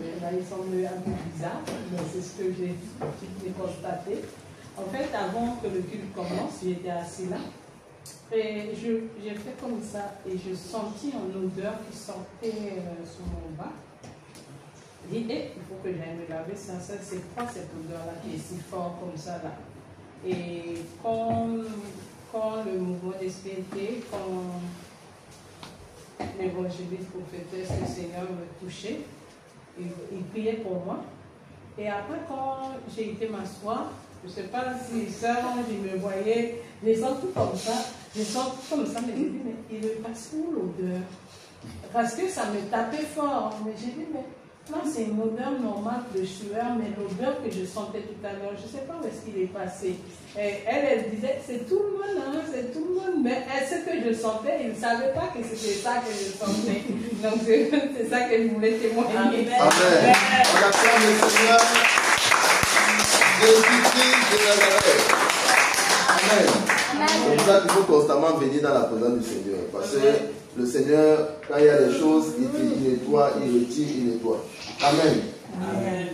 Mais là, il semble un peu bizarre, mais c'est ce que j'ai constaté. En fait, avant que le culte commence, j'étais assis là. Et j'ai fait comme ça et je sentis une odeur qui sortait sur mon bas. J'ai dit, il faut que j'aille me laver, c'est quoi cette odeur-là qui est si forte comme ça là? Et quand le mouvement d'esprit était, quand l'évangéliste prophétesse, le Seigneur me touchait, il priait pour moi. Et après, quand j'ai été m'asseoir, je ne sais pas si Sœur Ange me voyait, j'ai senti comme ça, mais j'ai dit, mais il me passe où l'odeur? Parce que ça me tapait fort. Mais j'ai dit, mais non, c'est une odeur normale de sueur, mais l'odeur que je sentais tout à l'heure, je ne sais pas où est-ce qu'il est passé. Et elle disait, c'est tout le monde, hein, c'est tout le monde. Mais ce que je sentais, il ne savait pas que c'était ça que je sentais. Donc c'est ça que je voulais témoigner. Amen. Amen. On acclame le Seigneur. Jésus-Christ de Nazareth. Amen. C'est pour ça qu'il faut constamment venir dans la présence du Seigneur. Parce que le Seigneur, quand il y a des choses, il nettoie, il retire, il nettoie. Amen. Amen.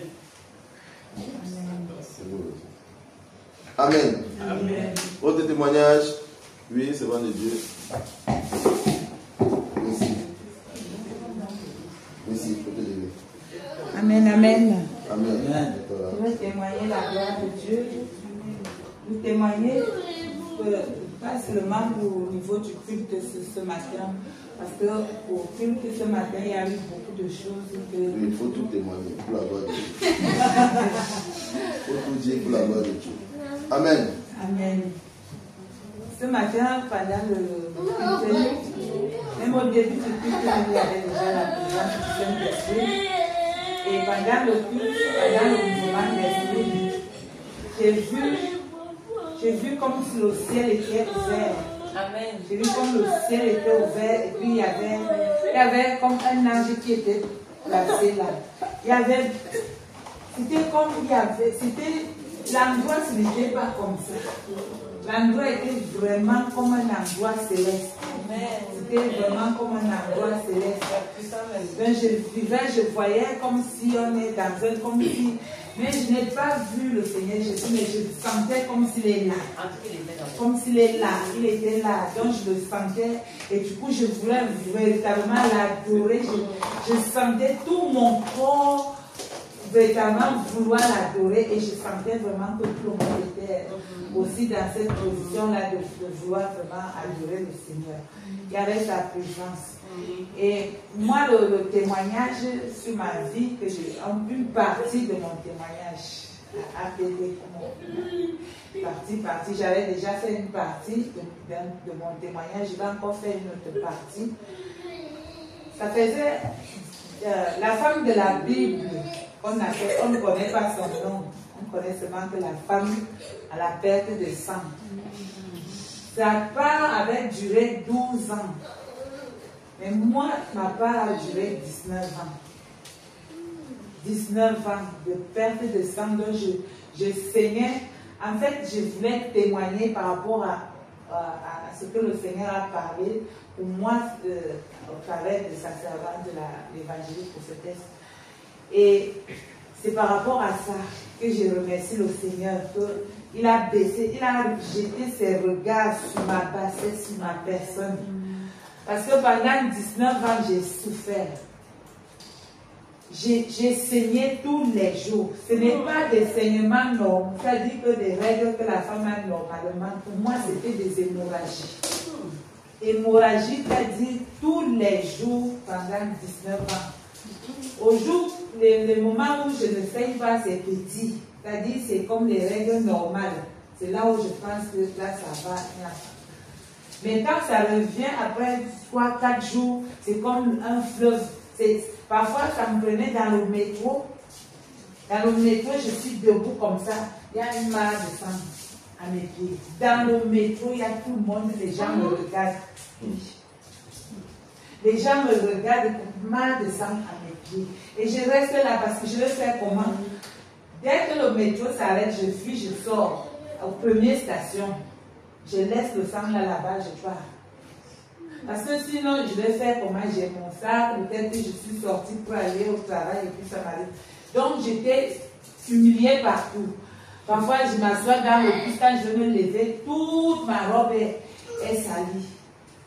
Amen. Amen. Autre témoignage? Oui, c'est bon de Dieu. Merci. Merci, il faut te lever. Amen, amen. Amen. Je veux témoigner la gloire de Dieu. Vous témoignez pas seulement au niveau du culte ce matin, parce que au culte ce matin, il y a eu beaucoup de choses que... Il faut tout témoigner pour la gloire de Dieu. Il faut tout dire pour la gloire de Dieu. Amen. Amen. Ce matin, pendant le culte, même au début du culte, il y avait déjà la présence du Saint-Esprit. Et pendant le culte, pendant le mouvement d'esprit, j'ai vu comme si le ciel était ouvert. Amen. J'ai vu comme le ciel était ouvert et puis il y avait comme un ange qui était placé là. L'endroit, ce n'était pas comme ça. L'endroit était vraiment comme un endroit céleste. C'était vraiment comme un endroit céleste. Je voyais comme si on est dans un... mais je n'ai pas vu le Seigneur Jésus, mais je sentais comme s'il est là. Comme s'il est là. Il était là. Donc je le sentais. Et du coup, je voulais véritablement l'adorer. Je sentais tout mon corps véritablement vouloir l'adorer et je sentais vraiment que tout le monde était aussi dans cette position-là de vouloir vraiment adorer le Seigneur. Il y avait sa présence. Et moi, le témoignage sur ma vie, que j'ai une partie de mon témoignage appelé partie. J'avais déjà fait une partie de mon témoignage, je vais encore faire une autre partie. Ça faisait la femme de la Bible. On ne connaît pas son nom. On connaît seulement que la femme à la perte de sang. Sa part avait duré 12 ans. Mais moi, ma part a duré 19 ans. 19 ans de perte de sang. Donc je saignais. En fait, je voulais témoigner par rapport à ce que le Seigneur a parlé pour moi au travers de sa servante, de l'évangéliste prophétesse. Et c'est par rapport à ça que je remercie le Seigneur. Il a baissé, il a jeté ses regards sur ma bassesse, sur ma personne. Parce que pendant 19 ans, j'ai souffert. J'ai saigné tous les jours. Ce n'est pas des saignements normaux, c'est-à-dire que des règles que la femme a normalement. Pour moi, c'était des hémorragies. Hémorragie, c'est-à-dire tous les jours pendant 19 ans. Au jour, le moment où je ne saigne pas, c'est petit. C'est-à-dire c'est comme les règles normales. C'est là où je pense que là, ça va. Mais quand ça revient après 3-4 jours, c'est comme un fleuve. Parfois, ça me prenait dans le métro. Dans le métro, je suis debout comme ça. Il y a une mare de sang à mes pieds. Dans le métro, il y a tout le monde. Les gens me regardent. Les gens me regardent, mare de sang à mes pieds. Et je reste là parce que je vais faire comment? Dès que le métro s'arrête, je fuis, je sors. Aux premières stations, je laisse le sang là-bas, je pars. Parce que sinon, je vais faire comment j'ai mon sac, peut-être que je suis sortie pour aller au travail et puis ça m'arrive. Donc, j'étais humiliée partout. Parfois, je m'assois dans le bus, quand je me levais, toute ma robe est salie.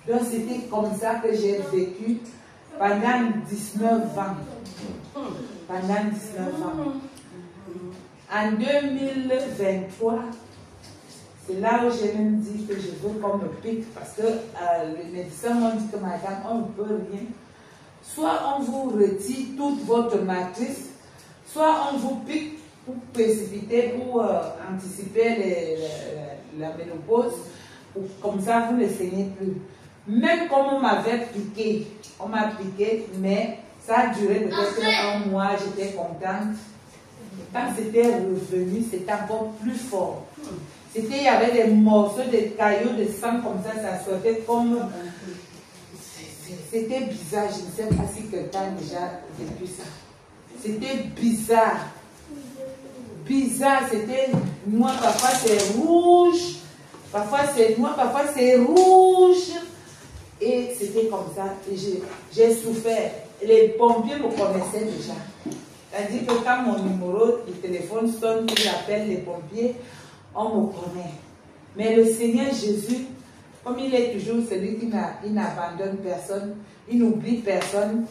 Donc, c'était comme ça que j'ai vécu pendant 19 ans. Pendant 19 ans. En 2023, c'est là où j'ai même dit que je veux qu'on me pique parce que les médecins m'ont dit que madame, on ne peut rien. Soit on vous retire toute votre matrice, soit on vous pique pour précipiter, pour anticiper la ménopause. Comme ça, vous ne saignez plus. Même comme on m'avait piqué, on m'a piqué, mais ça a duré peut-être un mois, j'étais contente. Quand c'était revenu, c'était encore plus fort. Il y avait des morceaux, des cailloux de sang comme ça sortait comme... C'était bizarre, je ne sais pas si quelqu'un a déjà vécu ça. C'était bizarre. Bizarre, c'était noir, parfois c'est rouge, parfois c'est noir, parfois c'est rouge. Et c'était comme ça. Et j'ai souffert. Les pompiers me connaissaient déjà. C'est-à-dire que quand mon numéro de téléphone sonne, j'appelle les pompiers, on me connaît. Mais le Seigneur Jésus, comme il est toujours celui qui n'abandonne personne, il n'oublie personne.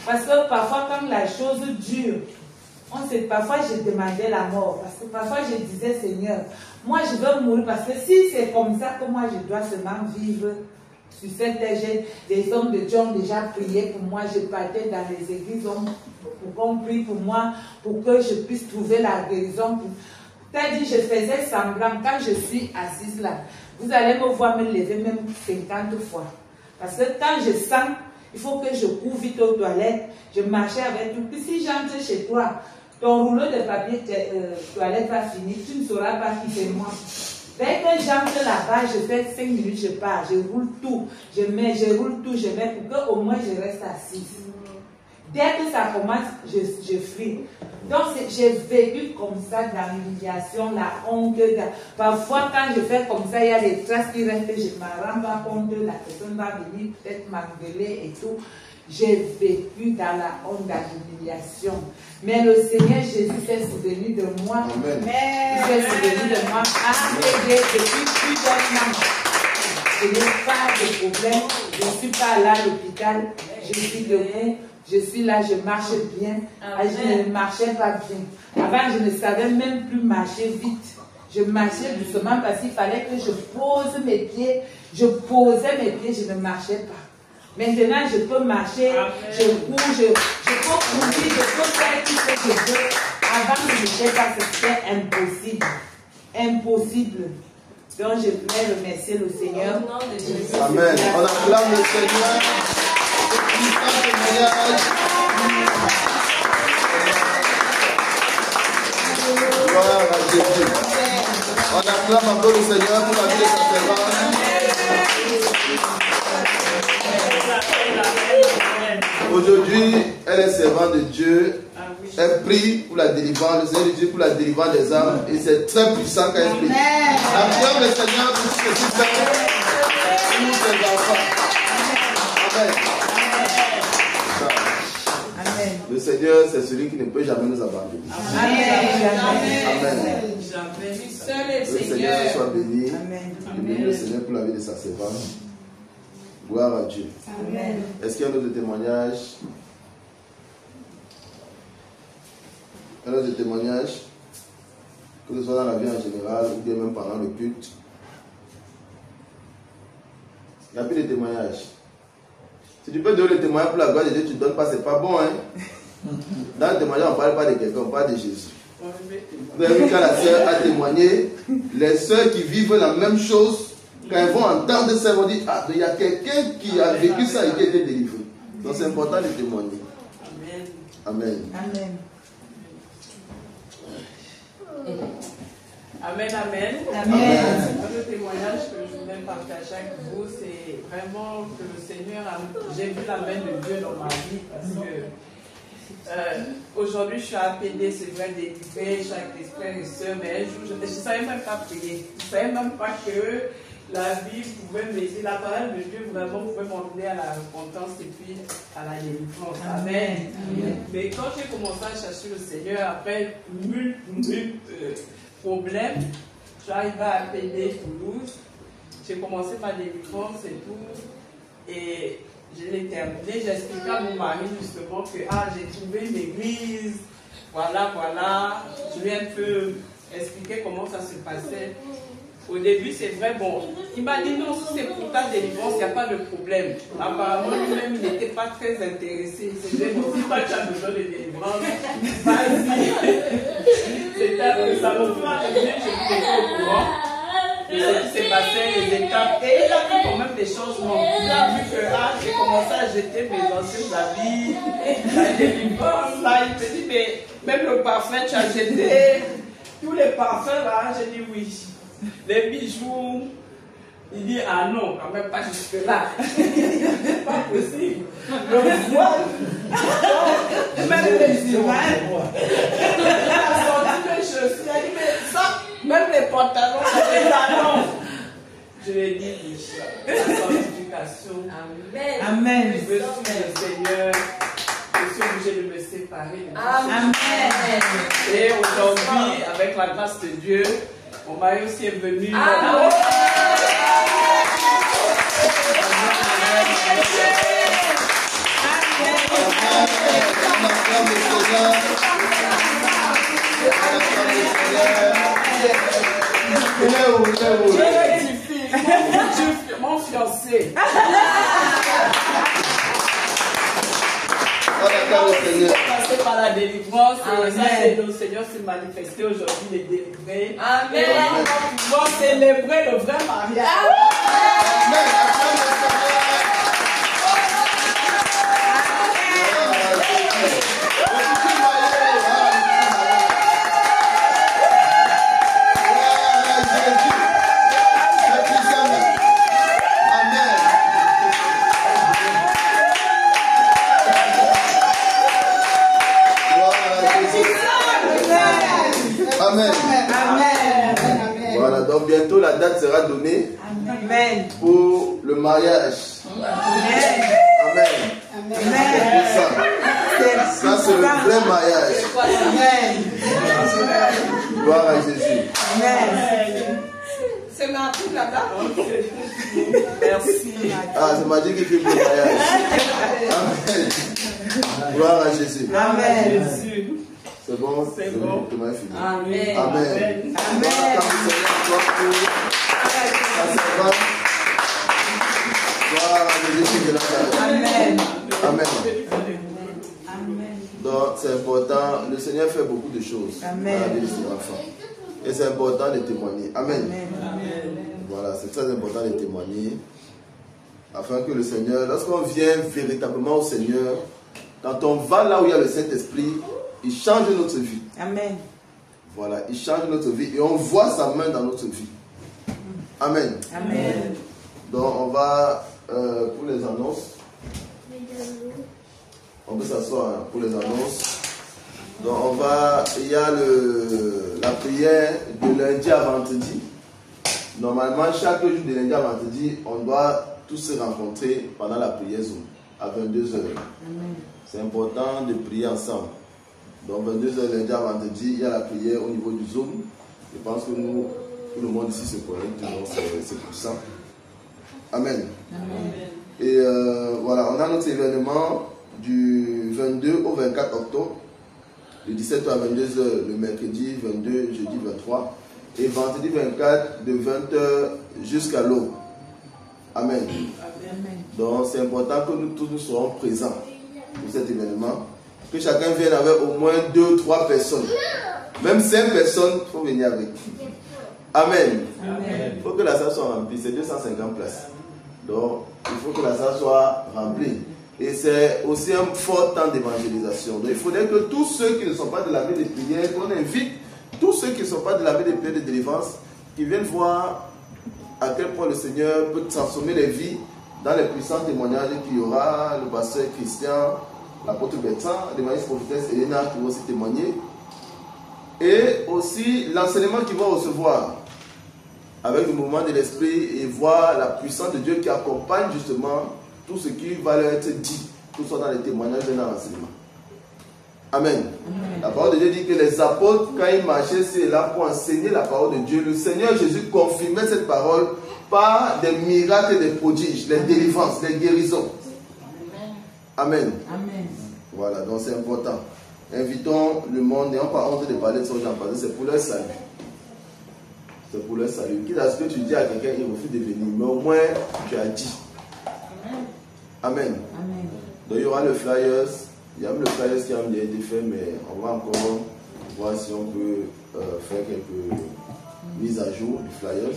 Parce que parfois, quand la chose dure, parfois je demandais la mort. Parce que parfois je disais, Seigneur, moi je veux mourir. Parce que si c'est comme ça que moi je dois seulement vivre sur cette terre, des hommes de Dieu ont déjà prié pour moi. Je partais dans les églises pour qu'on prie pour moi, pour que je puisse trouver la guérison. C'est-à-dire, je faisais semblant, quand je suis assise là, vous allez me voir me lever même 50 fois. Parce que quand je sens, il faut que je cours vite aux toilettes, je marchais avec tout. Puis si j'entre chez toi, ton rouleau de papier toilette va finir, tu ne sauras pas qui c'est moi. Dès que j'entre là-bas, je fais 5 minutes, je pars, je roule tout, je roule tout, je mets pour qu'au moins je reste assise. Dès que ça commence, je fuis. Donc, j'ai vécu comme ça dans l'humiliation, la honte. Parfois, quand je fais comme ça, il y a des traces qui restent, je ne me rends pas compte, la personne va venir peut-être m'engueuler et tout. J'ai vécu dans la honte, dans l'humiliation. Mais le Seigneur Jésus s'est souvenu de moi. Amen. Il s'est souvenu de moi. Depuis plus d'un an. Je n'ai pas de problème. Je ne suis pas allée à l'hôpital. Je suis debout. Je suis là, je marche bien. Je ne marchais pas bien. Avant, je ne savais même plus marcher vite. Je marchais doucement parce qu'il fallait que je pose mes pieds. Je posais mes pieds, je ne marchais pas. Maintenant, je peux marcher, je cours, je peux courir, je peux faire tout ce que je veux. Avant, je ne sais pas, c'était impossible. Impossible. Donc, je voulais remercier le Seigneur. Amen. On acclame le Seigneur. Gloire à Jésus. On acclame un peu le Seigneur pour la vie de sa servante. Aujourd'hui, elle est servante de Dieu. Elle prie pour la délivrance. Le Seigneur de Dieu pour la délivrance des âmes. Et c'est très puissant quand elle prie. Acclame le Seigneur pour ce qu'il fait pour ses enfants. Amen. Le Seigneur, c'est celui qui ne peut jamais nous abandonner. Amen. Le Seigneur soit béni. Béni le Seigneur pour la vie de sa servante. Gloire à Dieu. Est-ce qu'il y a un autre témoignage? Un autre témoignage? Que ce soit dans la vie en général ou bien même pendant le culte. Il n'y a plus de témoignages. Si tu peux donner le témoignage pour la gloire de Dieu, tu ne donnes pas, c'est pas bon, hein? Dans le témoignage, on ne parle pas de quelqu'un, on parle de Jésus. Vous avez vu quand la sœur a témoigné, les sœurs qui vivent la même chose, quand elles vont entendre ça, elles vont dire, ah, il y a quelqu'un qui a vécu ça et qui a été délivré. Donc c'est important de témoigner. Amen. Amen. Amen, amen. Amen. Le témoignage que je voulais partager avec vous, c'est vraiment que le Seigneur j'ai vu la main de Dieu dans ma vie parce que aujourd'hui je suis appelée, c'est vrai, délivrer chaque frère et soeur, mais un jour je ne savais même pas prier. Je ne savais même pas que la vie pouvait m'aider, la parole de Dieu vraiment pouvait m'emmener à la repentance et puis à la délivrance. Amen. Mais quand j'ai commencé à chercher le Seigneur, après multiples problèmes, j'arrive à appeler Toulouse, j'ai commencé ma délivrance et tout, et je l'ai terminé. J'ai expliqué à mon mari justement que j'ai trouvé une église, voilà, je lui ai un peu expliqué comment ça se passait. Au début, c'est vrai, bon, il m'a dit non, si c'est pour ta délivrance, il n'y a pas de problème. Apparemment, lui-même, il n'était pas très intéressé. Il s'est dit, si toi tu as besoin de délivrance, vas-y. C'était un peu ça. Au fur et à mesure, je n'étais au courant de ce qui s'est passé, les étapes. Et il a vu quand même des changements. Il a vu que j'ai commencé à jeter mes anciens habits, la délivrance, là, il me dit, mais même le parfum, tu as jeté. Tous les parfums, là, j'ai dit oui. Les bijoux, il dit non, quand même pas jusque là. C'est pas possible. Le voile, même les images, il a sorti les chaussures, il a dit mais ça, même les pantalons, c'est des talons. Je lui ai dit oui, la sanctification. Amen. Je veux suivre le Seigneur. Je suis obligé de me séparer. Amen. Et aujourd'hui, avec la grâce de Dieu, mon mari aussi est venu. Amen. Mon fiancé. Passé par la délivrance, et ça c'est le Seigneur s'est manifesté aujourd'hui, il est délivré. Amen. Et on va pouvoir célébrer le vrai mariage. Donc bientôt la date sera donnée. Amen. Pour le mariage. Amen. Amen. Amen. Ça c'est le vrai mariage. Amen. Gloire à Jésus. Amen. C'est ma fille là-bas. Merci. C'est Magic qui fait le mariage. Amen. Gloire à Jésus. Amen. C'est bon, c'est bon. Amen. Amen. Amen. Amen. Amen. Donc c'est important. Le Seigneur fait beaucoup de choses dans la vie de ses enfants. Et c'est important de témoigner. Amen. Voilà, c'est très important de témoigner. Afin que le Seigneur, lorsqu'on vient véritablement au Seigneur, quand on va là où il y a le Saint-Esprit, il change notre vie. Amen. Voilà, il change notre vie et on voit sa main dans notre vie. Amen. Amen. Donc on va pour les annonces. On peut s'asseoir pour les annonces. Donc on va, il y a la prière de lundi à vendredi. Normalement, chaque jour de lundi à vendredi, on doit tous se rencontrer pendant la prière Zoom à 22h. C'est important de prier ensemble. Donc 22h lundi à vendredi, il y a la prière au niveau du Zoom. Je pense que nous, tout le monde ici se connecte, donc c'est puissant. Amen. Amen. Et voilà, on a notre événement du 22 au 24 octobre, de 17h à 22h le mercredi 22, jeudi 23, et vendredi 24 de 20h jusqu'à l'aube. Amen. Amen. Donc c'est important que nous tous nous soyons présents pour cet événement. Que chacun vienne avec au moins 2 ou 3 personnes. Même 5 personnes, il faut venir avec. Amen. Il faut que la salle soit remplie. C'est 250 places. Donc, il faut que la salle soit remplie. Et c'est aussi un fort temps d'évangélisation. Donc, il faudrait que tous ceux qui ne sont pas de la vie de prière, qu'on invite tous ceux qui ne sont pas de la vie de prière de délivrance, qui viennent voir à quel point le Seigneur peut transformer les vies dans les puissants témoignages qu'il y aura. Le pasteur Christian, l'apôtre Bertrand, l'évangéliste prophétesse Elena qui vont aussi témoigner. Et aussi l'enseignement qu'ils vont recevoir. avec le mouvement de l'esprit et voir la puissance de Dieu qui accompagne justement tout ce qui va leur être dit, tout ça dans les témoignages et dans l'enseignement. Amen. Amen. La parole de Dieu dit que les apôtres, quand ils marchaient, c'est là pour enseigner la parole de Dieu. Le Seigneur Jésus confirmait cette parole par des miracles et des prodiges, les délivrances, les guérisons. Amen. Amen. Voilà, donc c'est important. Invitons le monde, n'ayons pas honte de parler de ce genre, parce que c'est pour leur salut. C'est pour leur salut. Quitte à ce que tu dis à quelqu'un, il refuse de venir, mais au moins tu as dit. Amen. Amen. Donc il y aura le flyers. Il y a même le flyers qui a déjà été fait, mais on va encore voir si on peut faire quelques mises à jour du flyers.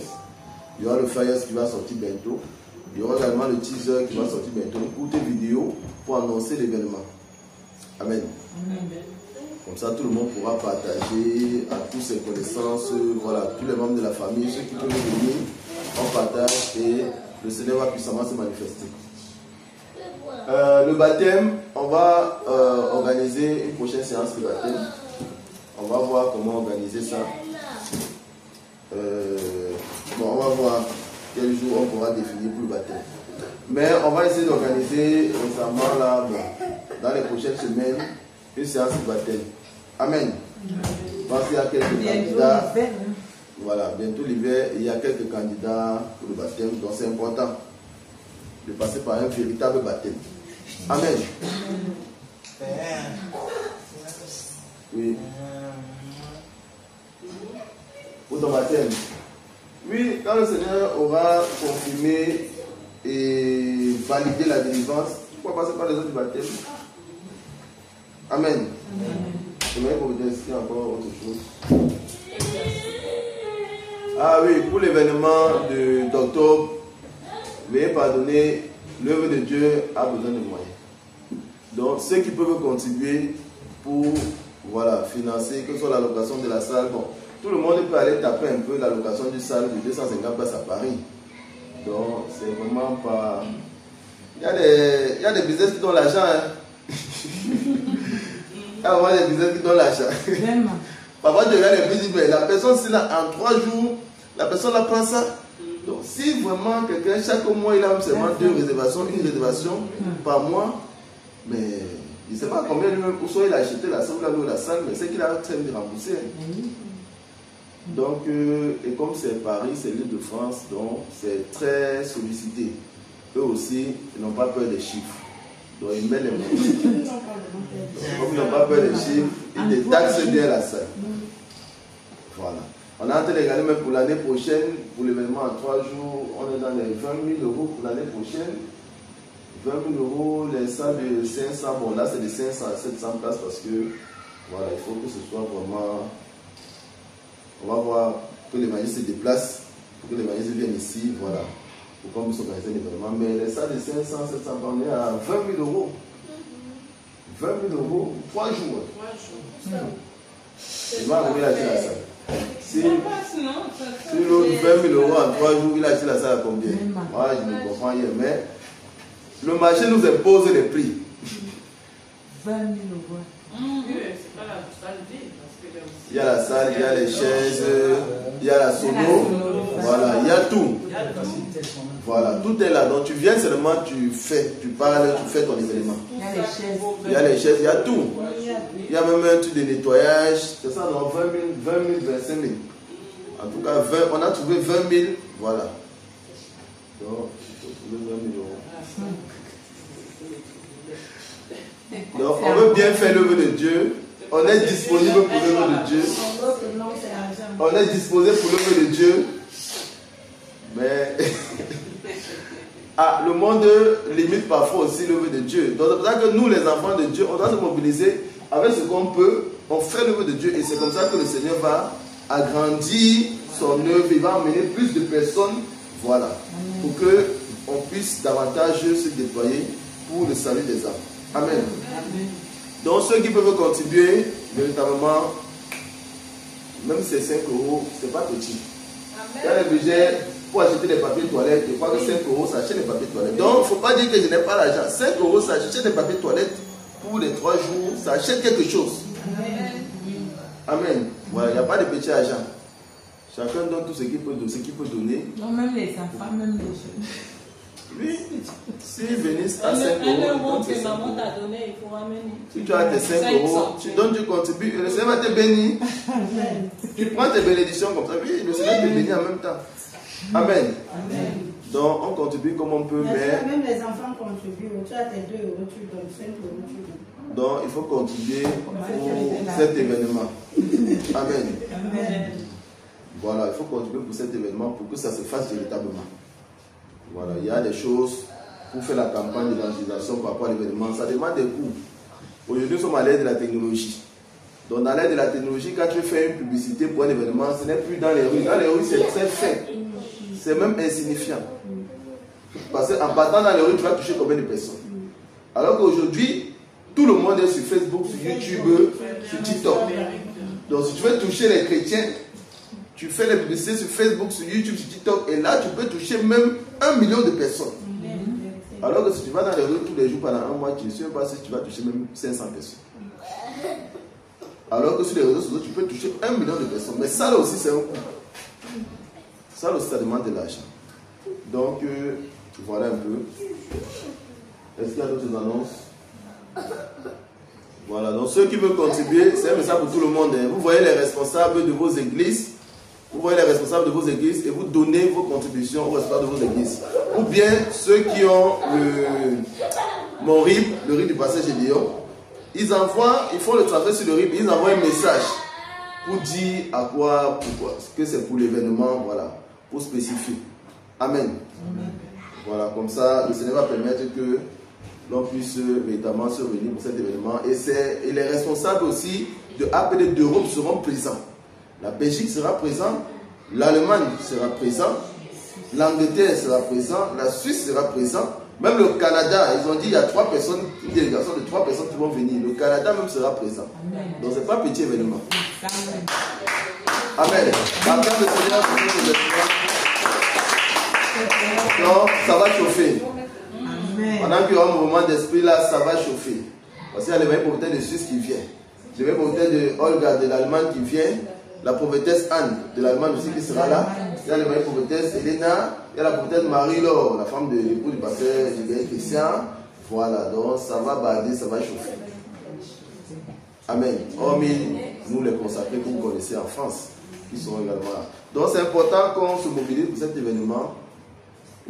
Il y aura le flyers qui va sortir bientôt. Il y aura également le teaser qui va sortir bientôt, une courte vidéo pour annoncer l'événement. Amen. Amen. Comme ça, tout le monde pourra partager à tous ses connaissances, voilà, tous les membres de la famille, ceux qui peuvent venir, on partage et le Seigneur va puissamment se manifester. Le baptême, on va organiser une prochaine séance de baptême. On va voir comment organiser ça. Bon, on va voir quel jour on pourra définir pour le baptême. Mais on va essayer d'organiser récemment, là, bon, dans les prochaines semaines, une séance de baptême. Amen. Parce qu'il y a quelques candidats. Voilà, bientôt l'hiver, il y a quelques candidats pour le baptême, donc c'est important de passer par un véritable baptême. Amen. Oui. Pour ton baptême. Oui, quand le Seigneur aura confirmé et validé la délivrance, pourquoi passer par les autres du baptême? Amen. Je vais vous dire ici encore autre chose. Ah oui, pour l'événement d'octobre, veuillez pardonner, l'œuvre de Dieu a besoin de moyens. Donc, ceux qui peuvent contribuer pour financer, que ce soit la location de la salle, bon, tout le monde peut aller taper un peu la location du salle de 250 places à Paris. Donc, c'est vraiment pas... Il y a des business qui donnent l'argent. Hein. Il y a vraiment des business qui donnent l'argent. Parfois, tu regardes les business, mais la personne, c'est là, en 3 jours, la personne la prend ça. Donc, si vraiment quelqu'un, chaque mois, il a seulement 2 réservations, une réservation par mois, mais il ne sait pas combien lui-même, ou soit il a acheté la salle, ou la salle, mais c'est qu'il a en train de rembourser. Donc, et comme c'est Paris, c'est l'île de France, donc c'est très sollicité. Eux aussi, ils n'ont pas peur des chiffres. Donc, ils mettent les mots. Comme ils n'ont pas peur des chiffres, ils détaxent bien la salle. Voilà. On a en train de regarder même pour l'année prochaine, pour l'événement en 3 jours, on est dans les 20 000 euros pour l'année prochaine. 20 000 euros, les salles de 500, bon là c'est de 500 à 700 places parce que voilà, il faut que ce soit vraiment. On va voir que l'évangile se déplace, pour que l'évangile vienne ici, voilà, pour qu'on puisse organiser l'événement. Mais les salles de 500, 700, on est à 20 000 euros. 20 000 euros, 3 jours. 3 jours. Il va arriver à acheter la salle. Si l'autre 20 000 euros en 3 jours, il a acheté la salle à combien? Moi, je ne comprends rien, mais le marché nous impose les prix. 20 000 euros. C'est pas la salle vide. Il y a la salle, il y a les chaises, il y a la sono, voilà, il y a tout. Voilà, tout est là. Donc tu viens seulement, tu fais, tu parles, tu fais ton événement. Il y a les chaises, il y a tout. Il y a même un truc de nettoyage, c'est ça, non, 20 000, 25 000. En tout cas, on a trouvé 20 000, voilà. Donc, il faut trouver 20 000 euros. Donc, on veut bien faire l'œuvre de Dieu. On est disponible pour l'œuvre de Dieu. On est disposé pour l'œuvre de Dieu. Mais le monde limite parfois aussi l'œuvre de Dieu. Donc c'est pour ça que nous, les enfants de Dieu, on doit se mobiliser avec ce qu'on peut. On fait l'œuvre de Dieu et c'est comme ça que le Seigneur va agrandir son œuvre. Il va emmener plus de personnes, voilà, pour qu'on puisse davantage se déployer pour le salut des âmes. Amen. Donc ceux qui peuvent contribuer, véritablement, même si c'est 5 euros, c'est pas petit. Il y a le budget pour acheter des papiers toilettes. Je crois que 5 euros, ça achète des papiers toilettes. Donc il ne faut pas dire que je n'ai pas l'argent. 5 euros, ça achète des papiers toilettes pour les 3 jours. Ça achète quelque chose. Amen. Voilà, il n'y a pas de petit argent. Chacun donne tout ce qu'il peut donner. Non, même les enfants, même les jeunes. Oui, s'ils venissent à 5 euros, que maman t'a donné, il faut ramener. si tu as tes 5 euros, tu donnes, tu contribues, et le Seigneur va te bénir. Tu prends tes bénédictions comme ça, oui, le Seigneur te bénit en même temps. Amen. Amen. Donc, on contribue comme on peut, mais... Même les enfants contribuent. Tu as tes 2 euros, tu donnes 5 euros, tu donnes. Donc, il faut contribuer pour cet événement. Amen. Amen. Voilà, il faut contribuer pour cet événement pour que ça se fasse véritablement. Voilà, il y a des choses pour faire la campagne d'évangélisation par rapport à l'événement. Ça demande des coûts. Aujourd'hui, nous sommes à l'ère de la technologie. Donc, dans l'ère de la technologie, quand tu fais une publicité pour un événement, ce n'est plus dans les rues. Dans les rues, c'est très fin. C'est même insignifiant. Parce qu'en partant dans les rues, tu vas toucher combien de personnes? Alors qu'aujourd'hui, tout le monde est sur Facebook, sur YouTube, sur TikTok. Donc, si tu veux toucher les chrétiens, tu fais les publicités sur Facebook, sur YouTube, sur TikTok, et là, tu peux toucher même 1 million de personnes. Alors que si tu vas dans les rues tous les jours pendant un mois, tu ne sais pas si tu vas toucher même 500 personnes. Alors que sur les réseaux sociaux, tu peux toucher 1 million de personnes. Mais ça là aussi, c'est un coût. Ça aussi, ça demande de l'argent. Donc, voilà un peu. Est-ce qu'il y a d'autres annonces? Voilà, donc ceux qui veulent contribuer, c'est un message pour tout le monde. Vous voyez les responsables de vos églises. Vous voyez les responsables de vos églises et vous donnez vos contributions aux responsables de vos églises. Ou bien ceux qui ont mon RIB, le RIB du passage Gédéon, ils font le transfert sur le RIB, ils envoient un message pour dire à quoi, pourquoi, que c'est pour l'événement, voilà, pour spécifier. Amen. Amen. Voilà, comme ça, le Seigneur va permettre que l'on puisse véritablement se réunir pour cet événement. Et les responsables aussi de APD d'Europe seront présents. La Belgique sera présente, l'Allemagne sera présente, l'Angleterre sera présente, la Suisse sera présente, même le Canada, ils ont dit il y a 3 personnes, une délégation de 3 personnes qui vont venir. Le Canada même sera présent. Amen. Donc c'est pas petit événement. Amen. Donc ça va chauffer. Pendant qu'il y aura un mouvement d'esprit là, ça va chauffer. Parce qu'il y a les 20 prophétesses de Suisse qui viennent. Les 20 prophétesses de Olga de l'Allemagne qui vient. La prophétesse Anne de l'Allemagne aussi qui sera là. Il y a les 20 prophétesses Elena. Il y a la prophétesse Marie-Laure, la femme de l'époux du pasteur Christian. Voilà, donc ça va bader, ça va chauffer. Amen. Hormis nous les consacrés que vous connaissez en France, qui seront également là. Donc c'est important qu'on se mobilise pour cet événement.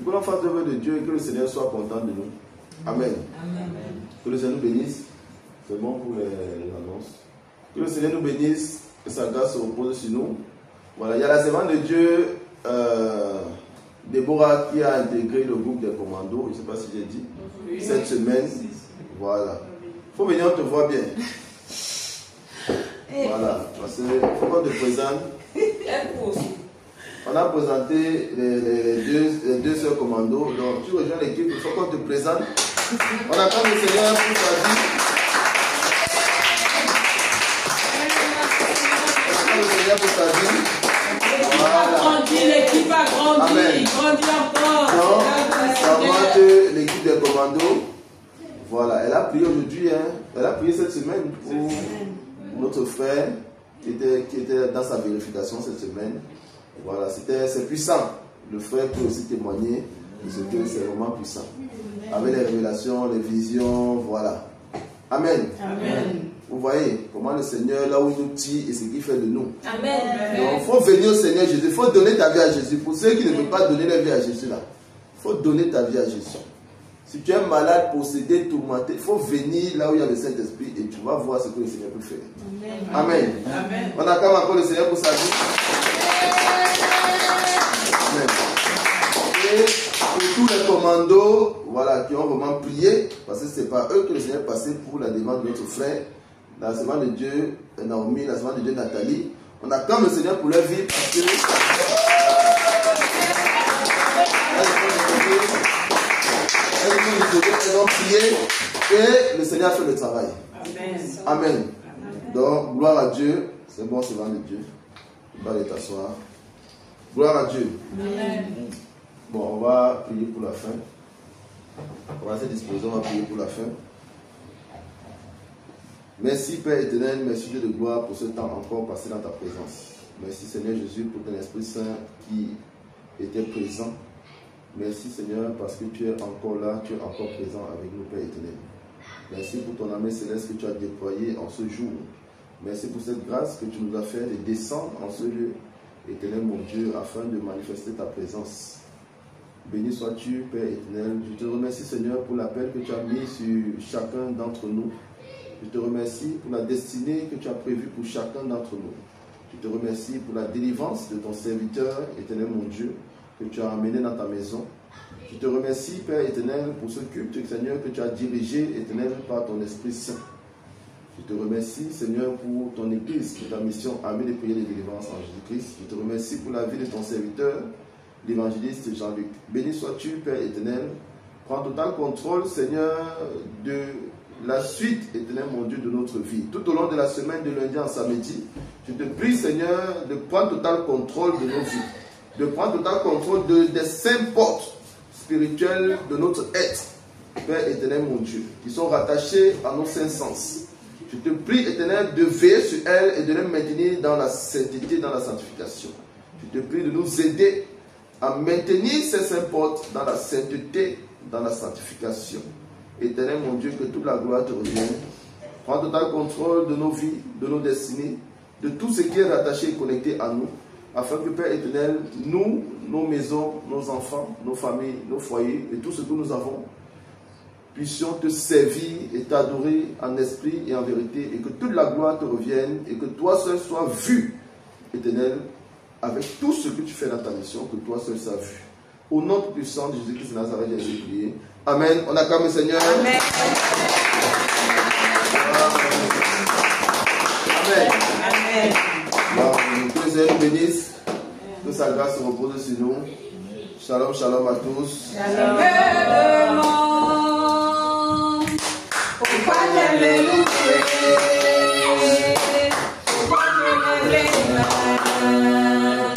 Que l'on fasse l'œuvre de Dieu et que le Seigneur soit content de nous. Amen. Amen. Que le Seigneur nous bénisse. C'est bon pour les annonces. Que le Seigneur nous bénisse, que sa grâce se repose sur nous. Voilà, il y a la servante de Dieu, Déborah, qui a intégré le groupe des commandos. Je ne sais pas si j'ai dit. Cette semaine. Voilà. Il faut venir, on te voit bien. Voilà. Parce qu'il faut qu'on te présente. On a présenté les deux sœurs commandos. Donc, tu rejoins l'équipe, il faut qu'on te présente. On attend le Seigneur pour ta vie. On attend le Seigneur pour ta vie. L'équipe a grandi, grandi encore. Donc, ça montre l'équipe des commandos. Voilà, elle a prié aujourd'hui. Hein. Elle a prié cette semaine pour notre frère qui était dans sa vérification cette semaine. Voilà, c'est puissant. Le frère peut aussi témoigner de ce que c'est vraiment puissant. Avec les révélations, les visions, voilà. Amen. Amen. Vous voyez comment le Seigneur, là où il nous tire et ce qu'il fait de nous. Amen. Donc, il faut venir au Seigneur Jésus. Il faut donner ta vie à Jésus. Pour ceux qui ne veulent pas donner leur vie à Jésus, là, il faut donner ta vie à Jésus. Si tu es malade, possédé, tourmenté, il faut venir là où il y a le Saint-Esprit et tu vas voir ce que le Seigneur peut faire. Amen. Amen. On acclame encore le Seigneur pour sa vie. Amen. Et pour tous les commandos, voilà, qui ont vraiment prié, parce que ce n'est pas eux que le Seigneur est passé pour la demande de notre frère, la servante de Dieu Naomi, la servante de Dieu Nathalie. On acclame le Seigneur pour leur vie parce que elles ont prié et le Seigneur a fait le travail. Amen. Amen. Donc, gloire à Dieu. C'est bon, servant de Dieu. Tu vas aller t'asseoir. Gloire à Dieu. Amen. Bon, on va prier pour la fin. On va se disposer, on va prier pour la fin. Merci Père éternel, merci Dieu de gloire pour ce temps encore passé dans ta présence. Merci Seigneur Jésus pour ton Esprit Saint qui était présent. Merci Seigneur parce que tu es encore là, tu es encore présent avec nous Père éternel. Merci pour ton armée céleste que tu as déployée en ce jour. Merci pour cette grâce que tu nous as fait de descendre en ce lieu, éternel mon Dieu, afin de manifester ta présence. Béni sois-tu, Père éternel. Je te remercie, Seigneur, pour l'appel que tu as mis sur chacun d'entre nous. Je te remercie pour la destinée que tu as prévue pour chacun d'entre nous. Je te remercie pour la délivrance de ton serviteur, éternel mon Dieu, que tu as amené dans ta maison. Je te remercie, Père éternel, pour ce culte, Seigneur, que tu as dirigé, éternel, par ton Esprit Saint. Je te remercie, Seigneur, pour ton Église, pour ta mission, amener les prières de délivrance en Jésus-Christ. Je te remercie pour la vie de ton serviteur, l'évangéliste Jean-Luc. Béni sois-tu, Père éternel. Prends total contrôle, Seigneur, de la suite, éternel mon Dieu, de notre vie. Tout au long de la semaine, de lundi en samedi, je te prie, Seigneur, de prendre total contrôle de nos vies. De prendre total contrôle des 5 portes spirituelles de notre être, Père éternel mon Dieu, qui sont rattachées à nos 5 sens. Je te prie, éternel, de veiller sur elles et de les maintenir dans la sainteté, dans la sanctification. Je te prie de nous aider à maintenir ces 5 portes dans la sainteté, dans la sanctification. Éternel mon Dieu, que toute la gloire te revienne. Prends total contrôle de nos vies, de nos destinées, de tout ce qui est rattaché et connecté à nous, afin que, Père éternel, nous, nos maisons, nos enfants, nos familles, nos foyers et tout ce que nous avons, puissions te servir et t'adorer en esprit et en vérité, et que toute la gloire te revienne, et que toi seul sois vu, éternel, avec tout ce que tu fais dans ta mission, que toi seul sois vu. Au nom puissant de Jésus-Christ de Nazareth, j'ai prié. Amen. On acclame le Seigneur. Amen. Amen. Amen. Amen. Que le Seigneur nous bénisse, que sa grâce se repose sur nous. Shalom, shalom à tous. Shalom. Pourquoi j'aime les louer? Pourquoi je lève les mains?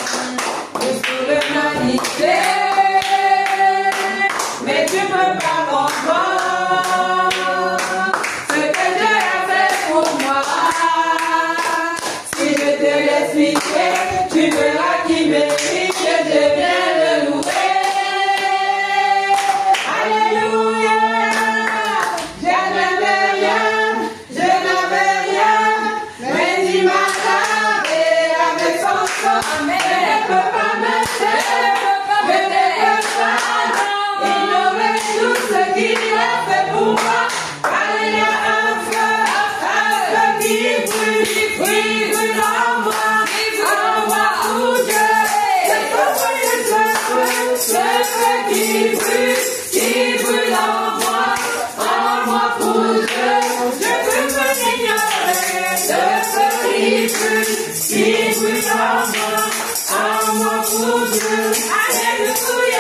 Je suis le magicien, mais tu peux pas comprendre ce que Dieu a fait pour moi. Si je te l'expliquer, tu verras qu'il mérite que je vienne le louer. Alléluia. Alléluia.